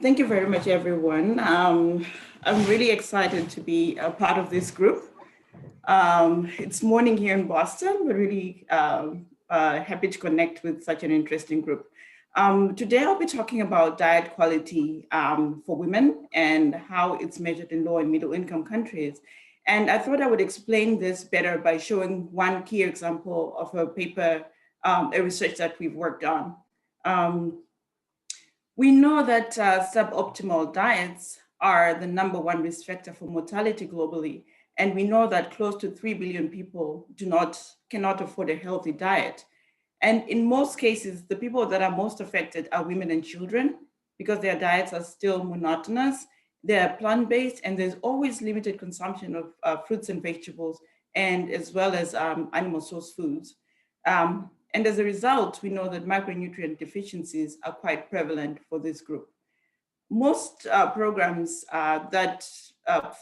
Thank you very much, everyone. I'm really excited to be a part of this group. It's morning here in Boston. We're really happy to connect with such an interesting group. Today, I'll be talking about diet quality for women and how it's measured in low and middle income countries. And I thought I would explain this better by showing one key example of a paper, a research that we've worked on. We know that suboptimal diets are the #1 risk factor for mortality globally. And we know that close to 3 billion people cannot afford a healthy diet. And in most cases, the people that are most affected are women and children because their diets are still monotonous. They're plant-based and there's always limited consumption of fruits and vegetables and as well as animal source foods. And as a result, we know that micronutrient deficiencies are quite prevalent for this group. Most programs that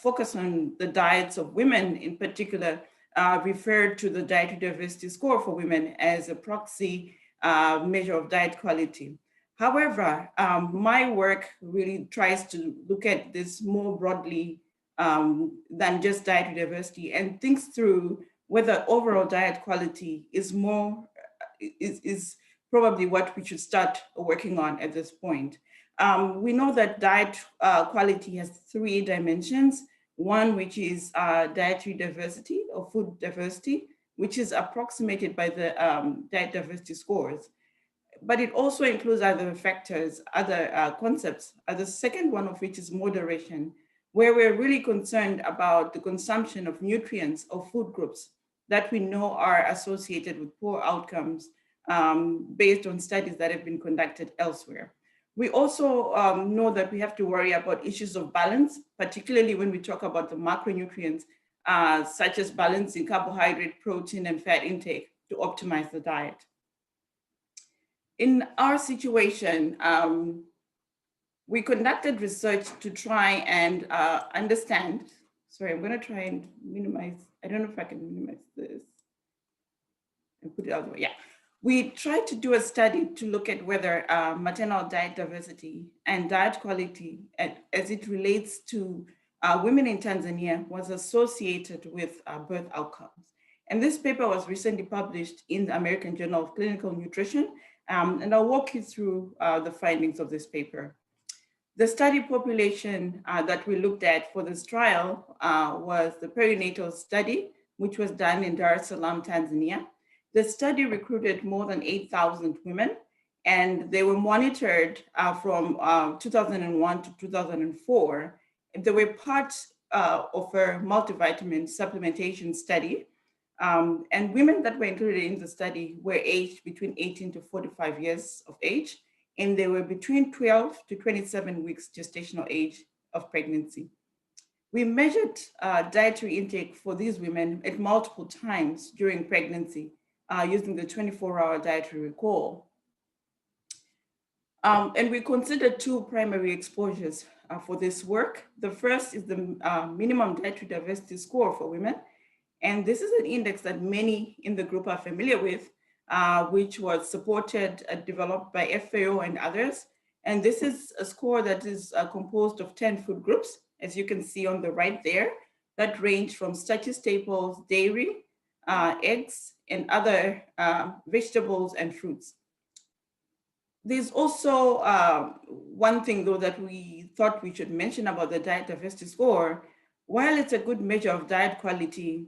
focus on the diets of women in particular refer to the dietary diversity score for women as a proxy measure of diet quality. However, my work really tries to look at this more broadly than just dietary diversity and thinks through whether overall diet quality is probably what we should start working on at this point. We know that diet quality has 3 dimensions. One, which is dietary diversity or food diversity, which is approximated by the diet diversity scores. But it also includes other factors, other concepts. The second one of which is moderation, where we're really concerned about the consumption of nutrients or food groups that we know are associated with poor outcomes based on studies that have been conducted elsewhere. We also know that we have to worry about issues of balance, particularly when we talk about the macronutrients, such as balancing carbohydrate, protein, and fat intake to optimize the diet. In our situation, we conducted research to try and understand. Sorry, I'm going to try and minimize. I don't know if I can minimize this and put it out the way. Yeah. We tried to do a study to look at whether maternal diet diversity and diet quality as it relates to women in Tanzania was associated with birth outcomes. And this paper was recently published in the American Journal of Clinical Nutrition. And I'll walk you through the findings of this paper. The study population that we looked at for this trial was the perinatal study, which was done in Dar es Salaam, Tanzania. The study recruited more than 8,000 women, and they were monitored from 2001 to 2004. They were part of a multivitamin supplementation study. And women that were included in the study were aged between 18 to 45 years of age, and they were between 12 to 27 weeks gestational age of pregnancy. We measured dietary intake for these women at multiple times during pregnancy using the 24-hour dietary recall. And we considered 2 primary exposures for this work. The first is the minimum dietary diversity score for women. And this is an index that many in the group are familiar with, which was supported, developed by FAO and others. And this is a score that is composed of 10 food groups, as you can see on the right there, that range from starchy staples, dairy, eggs, and other vegetables and fruits. There's also one thing, though, that we thought we should mention about the diet diversity score. While it's a good measure of diet quality,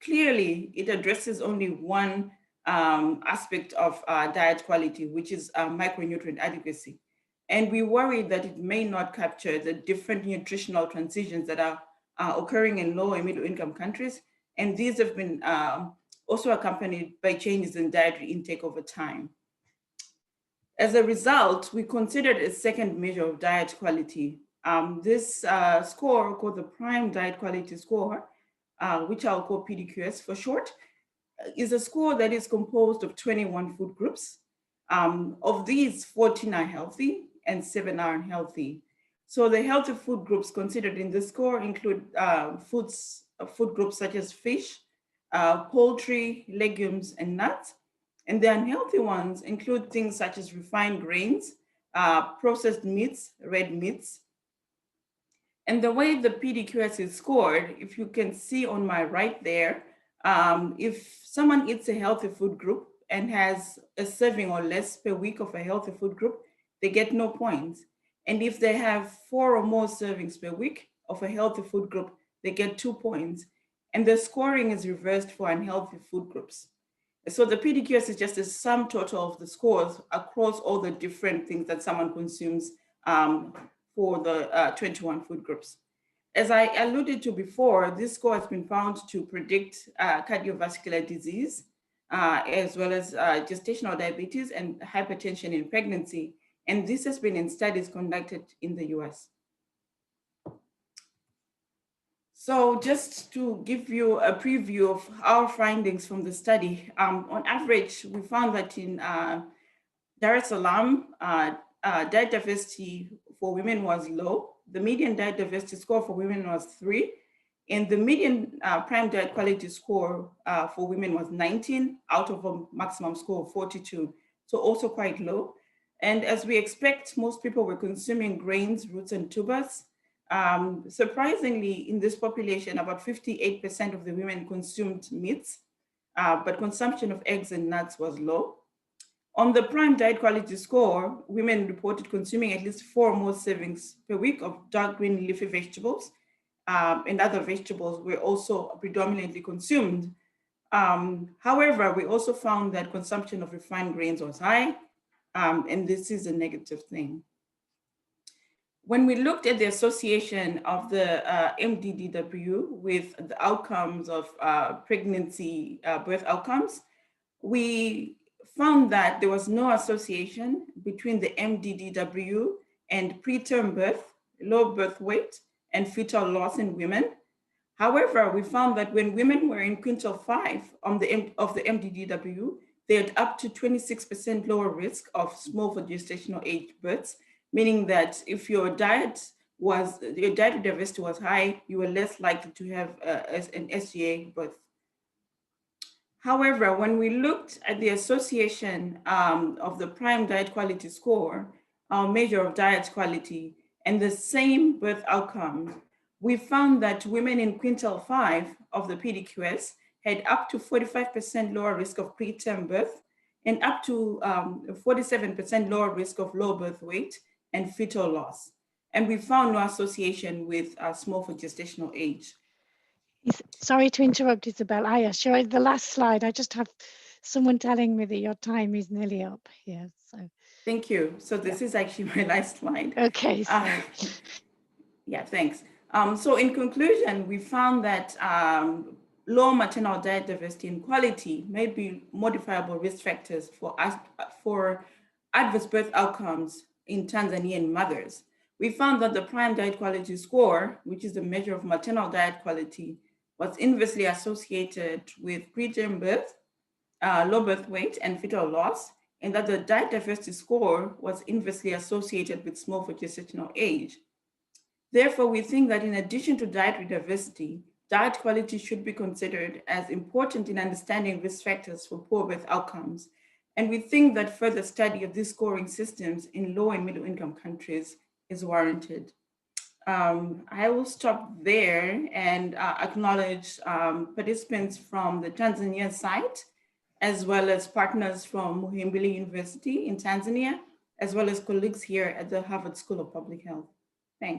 clearly it addresses only one aspect of diet quality, which is micronutrient adequacy. And we worry that it may not capture the different nutritional transitions that are occurring in low and middle income countries. And these have been also accompanied by changes in dietary intake over time. As a result, we considered a second measure of diet quality. This score, called the Prime Diet Quality Score, which I'll call PDQS for short, is a score that is composed of 21 food groups. Of these, 14 are healthy and 7 are unhealthy. So the healthy food groups considered in this score include food groups such as fish, poultry, legumes, and nuts. And the unhealthy ones include things such as refined grains, processed meats, red meats. And the way the PDQS is scored, if you can see on my right there, if someone eats a healthy food group and has a serving or less per week of a healthy food group, they get no points. And if they have 4 or more servings per week of a healthy food group, they get 2 points. And the scoring is reversed for unhealthy food groups. So the PDQS is just a sum total of the scores across all the different things that someone consumes for the 21 food groups. As I alluded to before, this score has been found to predict cardiovascular disease, as well as gestational diabetes and hypertension in pregnancy. And this has been in studies conducted in the US. So just to give you a preview of our findings from the study, on average, we found that in Dar es Salaam, diet diversity for women was low. The median diet diversity score for women was 3, and the median prime diet quality score for women was 19 out of a maximum score of 42, so also quite low. And as we expect, most people were consuming grains, roots, and tubers. Surprisingly, in this population, about 58% of the women consumed meats, but consumption of eggs and nuts was low. On the prime diet quality score, women reported consuming at least 4 more servings per week of dark green leafy vegetables, and other vegetables were also predominantly consumed. However, we also found that consumption of refined grains was high, and this is a negative thing. When we looked at the association of the MDDW with the outcomes of pregnancy birth outcomes, we found that there was no association between the MDDW and preterm birth, low birth weight, and fetal loss in women. However, we found that when women were in quintile 5 of the MDDW, they had up to 26% lower risk of small for gestational age births, meaning that if your dietary diversity was high, you were less likely to have an SGA birth. However, when we looked at the association of the prime diet quality score, our measure of diet quality, and the same birth outcomes, we found that women in quintile 5 of the PDQS had up to 45% lower risk of preterm birth and up to 47% lower risk of low birth weight and fetal loss. And we found no association with small for gestational age. Sorry to interrupt, Isabel. Sure, the last slide. I just have someone telling me that your time is nearly up here. So thank you. So this is actually my last slide. Okay. Yeah, thanks. So in conclusion, we found that low maternal diet diversity and quality may be modifiable risk factors for adverse birth outcomes in Tanzanian mothers. We found that the prime diet quality score, which is a measure of maternal diet quality, was inversely associated with preterm birth, low birth weight, and fetal loss, and that the diet diversity score was inversely associated with small for gestational age. Therefore, we think that in addition to dietary diversity, diet quality should be considered as important in understanding risk factors for poor birth outcomes. And we think that further study of these scoring systems in low and middle income countries is warranted. I will stop there and acknowledge participants from the Tanzania site, as well as partners from Muhimbili University in Tanzania, as well as colleagues here at the Harvard School of Public Health. Thanks.